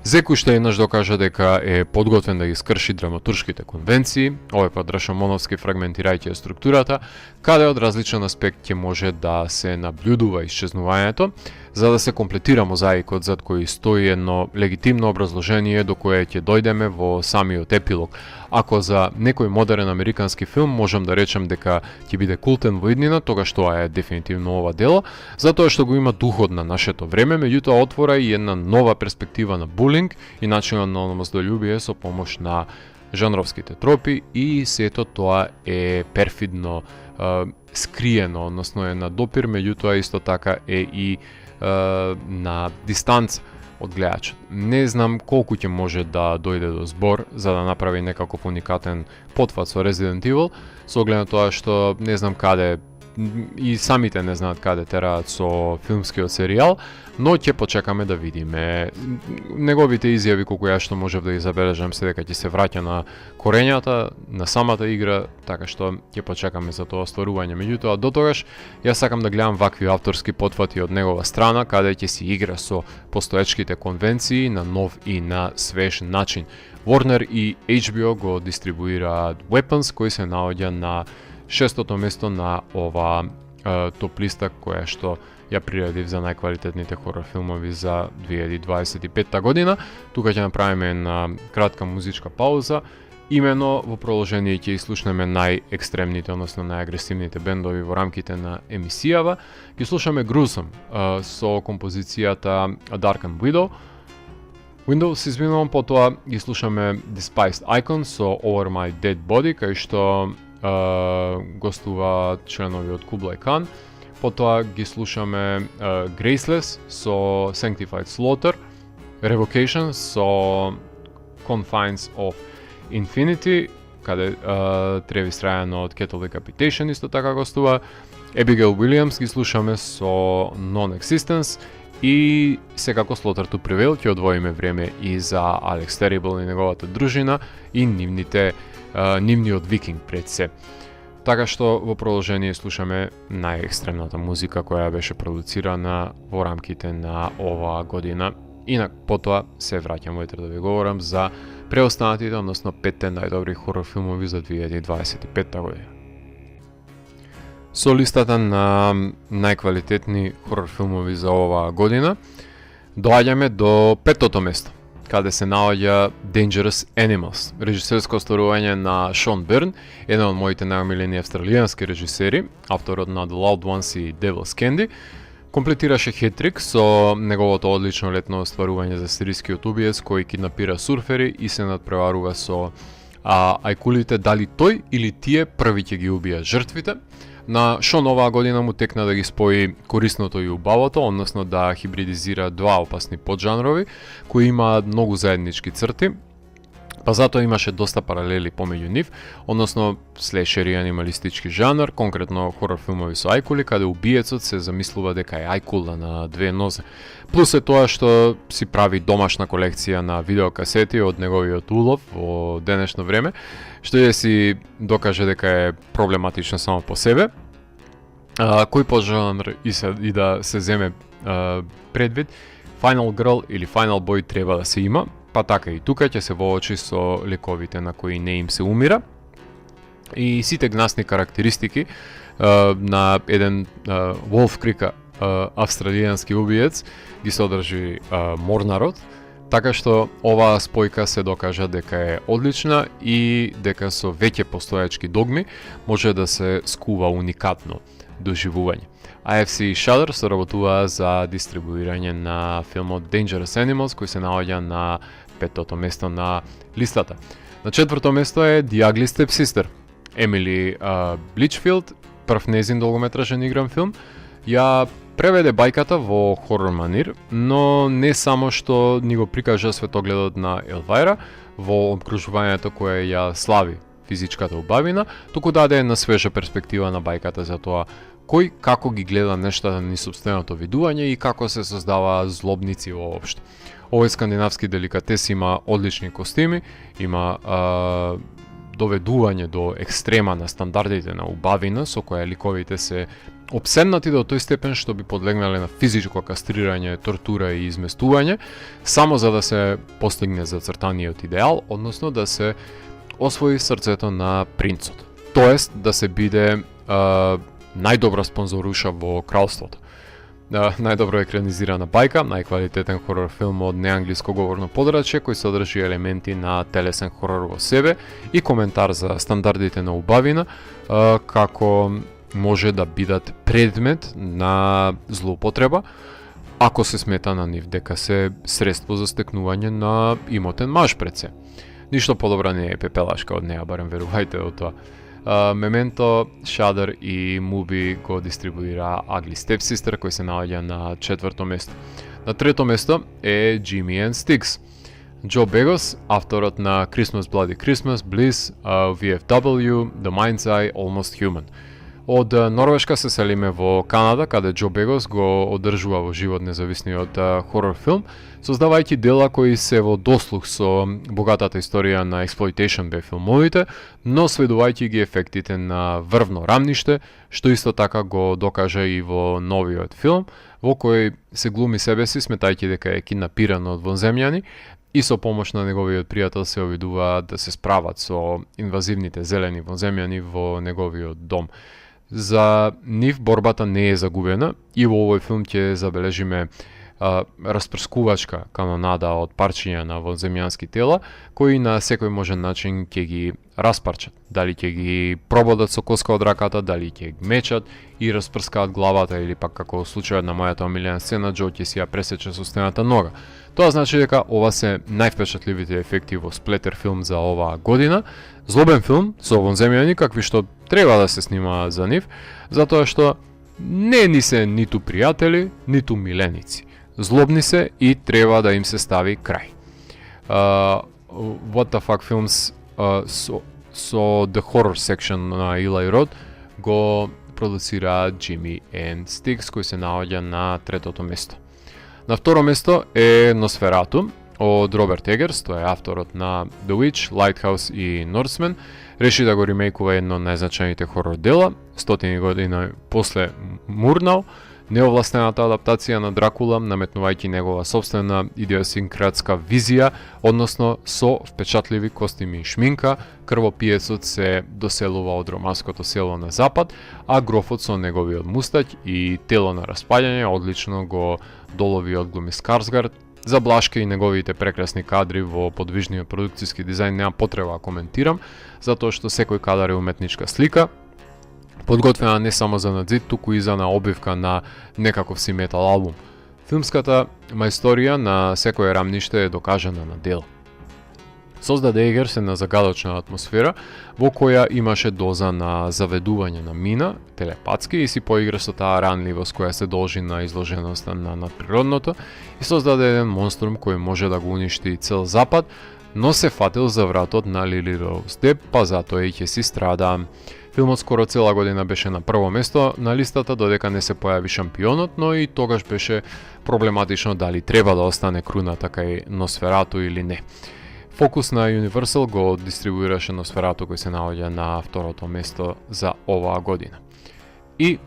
Зек уште еднаш докажа дека е подготвен да ги скрши драматуршките конвенции, овој пат Рашомоновски фрагментирајќи структурата, каде од различен аспект ќе може да се наблюдува исчезнувањето, за да се комплетира мозаикот зад кој стои едно легитимно образложение до кое ќе дојдеме во самиот епилог. Ако за некој модерен американски филм можам да речем дека ќе биде култен во иднина, тогаш тоа е дефинитивно ова дело, затоа што го има духот на нашето време, меѓутоа отвора и една нова перспектива на булинг и начинот на омаздолјубие со помош на жанровските тропи и сето тоа е перфидно скриено, односно е на допир, меѓутоа исто така е и на дистанца од гледачот. Не знам колку ќе може да дојде до збор за да направи некаков уникатен потфат со Resident Evil, со оглед на тоа што не знам каде и самите не знаат каде тераат со филмскиот серијал, но ќе почекаме да видиме. Неговите изјави колку ја што можев да ги забележам се дека ќе се враќа на корењата, на самата игра, така што ќе почекаме за тоа остварување. Меѓутоа, до тогаш, јас сакам да гледам вакви авторски потфати од негова страна, каде ќе си игра со постоечките конвенции на нов и на свеж начин. Warner и HBO го дистрибуираат Weapons, кој се наоѓа на 6-то место на ова топ листа која што ја приредив за најквалитетните хорор филмови за 2025 година. Тука ќе направиме една кратка музичка пауза. Имено во продолжение ќе слушнеме најекстремните, односно најагресивните бендови во рамките на емисијава. Ќе слушаме Gruesome со композицијата A Darkened Window, се извинувам, потоа ги слушаме Despised Icon со Over My Dead Body, кај што гостуваат членови од Kublai Khan. Потоа ги слушаме Graceless со Sanctified Slaughter, Revocation со Confines of Infinity, каде Тревис Рајан од Cattle Decapitation исто така гостува. Abigail Williams ги слушаме со Non-Existence и секако Slaughter to Prevail ќе одвоиме време и за Alex Terrible и неговата дружина и нивниот викинг пред се. Така што во продолжение слушаме најекстремната музика која беше продуцирана во рамките на оваа година. Инак потоа се враќам утре да ви говорам за преостанатите, односно 5 најдобри хорор филмови за 2025 година. Со листата на најквалитетни хорор филмови за оваа година доаѓаме до 5-то место, каде се наоѓа Dangerous Animals, режисерско остварување на Шон Берн, еден од моите најомилени австралијански режисери, авторот на The Loud Ones и Devil's Candy. Комплетираше хетрик со неговото одлично летно остварување за сирискиот убиец кој киднапира сурфери и се надпреварува со ајкулите дали тој или тие први ќе ги убијат жртвите. На Шон оваа година му текна да ги спои корисното и убавото, односно да хибридизира два опасни поджанрови кои имаат многу заеднички црти, па затоа имаше доста паралели помеѓу нив, односно слешер и анималистички жанр, конкретно хорор филмови со ајкули, каде убиецот се замислува дека е ајкула на две нозе. Плюс е тоа што си прави домашна колекција на видеокасети од неговиот улов во денешно време, што ја си докаже дека е проблематично само по себе. Кој поджанр и да се земе предвид, Final Girl или Final Boy треба да се има, па така и тука ќе се воочи со лековите на кои не им се умира. И сите гнасни карактеристики на еден Wolf Creek австралијански убиец ги содржи Морнарот, така што оваа спојка се докажа дека е одлична и дека со веќе постоечки догми може да се скува уникатно доживување. AFC и Shudder соработуваа за дистрибуирање на филмот Dangerous Animals, кој се наоѓа на 5-то место на листата. На 4-то место е The Ugly Stepsister. Емили Бличфилд, прв незин долгометражен игран филм, ја преведе бајката во хорор манир, но не само што ни го прикажа светогледот на Елвајра во обкружувањето кое ја слави физичката убавина, туку даде една свежа перспектива на бајката за тоа кој како ги гледа нештата низ сопственото видување и како се создаваат злобници воопшто. Овој скандинавски деликатес има одлични костими, има доведување до екстрема на стандардите на убавина со која ликовите се обседнати до тој степен што би подлегнале на физичко кастрирање, тортура и изместување, само за да се постигне зацртаниот идеал, односно да се освои срцето на принцот. Тоест да се биде најдобра спонзоруша во кралството. Најдобро екранизирана бајка, најквалитетен хорор филм од неанглиско говорно подрачје кој содржи елементи на телесен хорор во себе и коментар за стандардите на убавина, како може да бидат предмет на злоупотреба, ако се смета на нив дека се средство за стекнување на имотен маж пред се. Ништо подобра не е пепелашка од неа, барем верувајте од тоа. Memento, Shudder и Mubi го дистрибуира Ugly Stepsister, кој се наоѓа на 4-то место. На 3-то место е Jimmy and Sticks. Joe Begos, авторот на Christmas Bloody Christmas, Bliss, VFW, The Mind's Eye, Almost Human. Од Норвешка се селиме во Канада, каде Џо Бегос го одржува во живот независниот хорор филм, создавајќи дела кои се во дослух со богатата историја на exploitation бе филмовите, но сведувајќи ги ефектите на врвно рамниште, што исто така го докажа и во новиот филм, во кој се глуми себе си, сметајќи дека е киднапиран од вонземјани, и со помош на неговиот пријател се обидуваат да се справат со инвазивните зелени вонземјани во неговиот дом. За нив борбата не е загубена и во овој филм ќе забележиме распрскувачка канонада од парчиња на вонземјански тела, кои на секој можен начин ќе ги распарчат. Дали ќе ги прободат со коска од раката, дали ќе ги мечат и распрскаат главата, или пак како случајот на мојата омилена сцена, Џо ќе си ја пресече со стената нога. Тоа значи дека ова се највпечатливите ефекти во сплетер филм за оваа година. Злобен филм со вонземјани какви што треба да се снимаат за нив, затоа што не ни се ниту пријатели, ниту миленици. Злобни се и треба да им се стави крај. What the Fuck Films со The Horror Section на Eli Roth го продуцираат Jimmy and Sticks, кој се наоѓа на 3-то место. На 2-ро место е Носферату од Роберт Егерс, тој е авторот на The Witch, Lighthouse и Northman. Реши да го ремейкува едно од најзначајните хорор дела, 100 години после Мурнау, неовластената адаптација на Дракула, наметнувајќи негова собствена идиосинкратска визија, односно со впечатливи костими и шминка, крвопиецот се доселува од романското село на запад, а грофот со неговиот мустаќ и тело на распаѓање одлично го долови од глуми Скарсгард. За Блашке и неговите прекрасни кадри во подвижниот продукцијски дизајн нема потреба да коментирам, затоа што секој кадар е уметничка слика, подготвена не само за надзид, туку и за на обивка на некаков си метал албум. Филмската мајсторија на секое рамниште е докажана на дел. Создаде Егерс една загадочна атмосфера, во која имаше доза на заведување на мина, телепатски, и си поигра со таа ранливост која се должи на изложеноста на надприродното, и создаде еден монструм кој може да го уништи цел запад, но се фатил за вратот на Лили Роуз Деп, па затоа и ќе си страда. Филмот скоро цела година беше на прво место на листата, додека не се појави шампионот, но и тогаш беше проблематично дали треба да остане круната кај Носферату или не. Фокус на Universal го дистрибуираше Носферату, кој се наоѓа на 2-то место за оваа година. И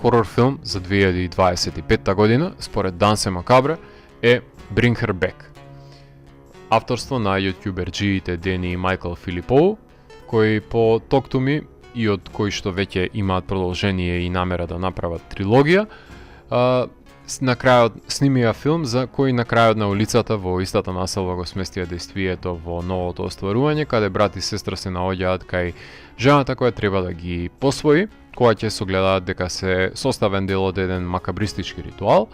хорор филм за 2025 година, според Дансе Макабре, е Bring Her Back. Авторство на јутјуберџиите Дени и Мајкл Филипову, кои по Talk to Me и од кои што веќе имаат продолжение и намера да направат трилогија, на крајот снимија филм за кој на крајот на улицата во истата населба го сместија дејствието во новото остварување, каде брат и сестра се наоѓаат кај жената која треба да ги посвои, која ќе согледаат дека се составен дел од еден макабристички ритуал.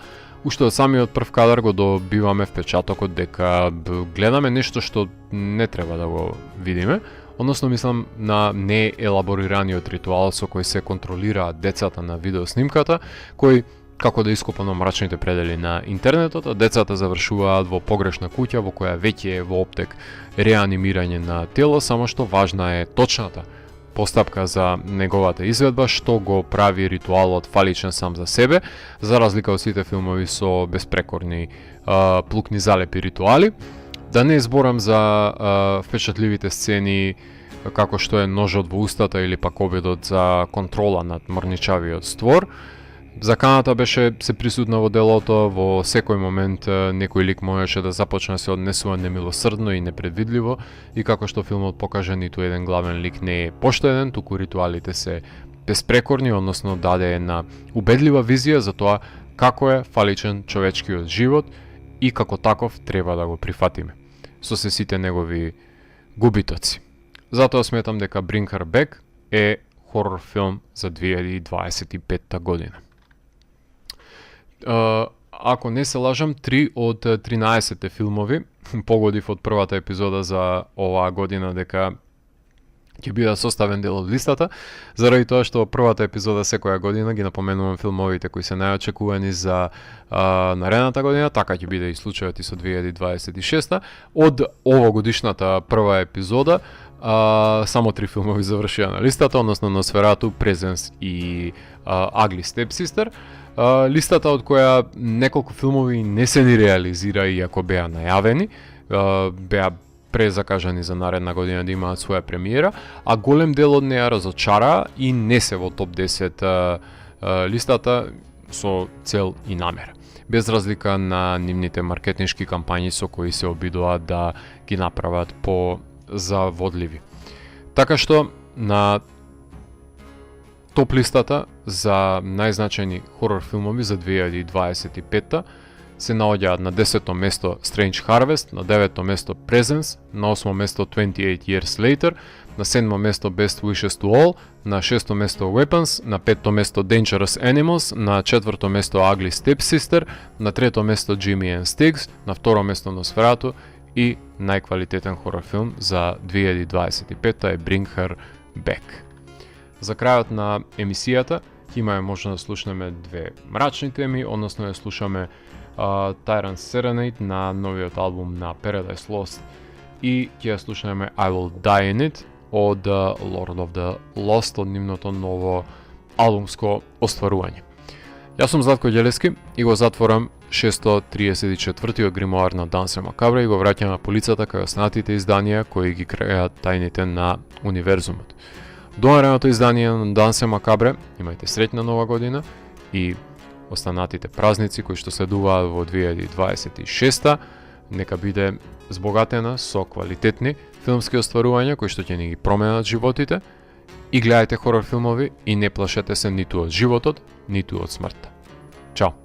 Уште од самиот прв кадар го добиваме впечатокот дека гледаме нешто што не треба да го видиме, односно мислам на неелаборираниот ритуал со кој се контролираат децата на видеоснимката, кој како да ископано мрачните предели на интернетот, а децата завршуваат во погрешна куќа во која веќе е во оптек реанимирање на тело, само што важна е точната постапка за неговата изведба, што го прави ритуалот фаличен сам за себе, за разлика од сите филмови со безпрекорни плукни залепи ритуали. Да не зборам за впечатливите сцени како што е ножот во устата или пак обидот за контрола над мрничавиот створ. Заканата беше се присутна во делото, во секој момент некој лик можеше да започне се однесува немилосрдно и непредвидливо, и како што филмот покажа, ниту еден главен лик не е поштеден, туку ритуалите се безпрекорни, односно даде една убедлива визија за тоа како е фаличен човечкиот живот и како таков треба да го прифатиме, со се сите негови губитоци. Затоа сметам дека Bring Her Back е хорор филм за 2025 година. Ако не се лажам, 3 од 13 филмови, погодив од првата епизода за оваа година дека ќе биде составен дел од листата, заради тоа што првата епизода секоја година ги напоменувам филмовите кои се најочекувани за наредната година, така ќе биде и случајот и со 2026. Од овогодишната прва епизода, само 3 филмови завршија на листата, односно Носферату, Презенс и Ugly Stepsister. Листата од која неколку филмови не се ни реализира иако беа најавени, беа презакажани за наредна година да имаат своја премиера, а голем дел од неа разочара и не се во топ 10 листата со цел и намера. Без разлика на нивните маркетиншки кампањи со кои се обидуваат да ги направат по-заводливи. Така што на топ листата за најзначајни хорор филмови за 2025 се наоѓаат на 10-то место Strange Harvest, на 9-то место Presence, на 8-то место 28 Years Later, на 7-то место Best Wishes to All, на 6-то место Weapons, на 5-то место Dangerous Animals, на 4-то место Ugly Stepsister, на 3-то место Jimmy and Stiggs, на 2-то место Nosferatu и најквалитетен хорор филм за 2025 е Bring Her Back. За крајот на емисијата имаме можност да слушнеме две мрачни теми, односно да слушаме Tyrant's Serenade на новиот албум на Paradise Lost и ќе ја слушнеме I Will Die In It од Lord of the Lost, од нивното ново албумско остварување. Јас сум Златко Ѓелески и го затворам 634-тиот гримоар на Danse Macabre и го враќам на полицата кај останатите изданија кои ги креаат тајните на универзумот. До наредното издание на Danse Macabre, имајте среќна нова година и останатите празници кои што следуваат во 2026, нека биде збогатена со квалитетни филмски остварувања кои што ќе ни ги променат животите и гледајте хорор филмови и не плашете се ниту од животот, ниту од смртта. Чао!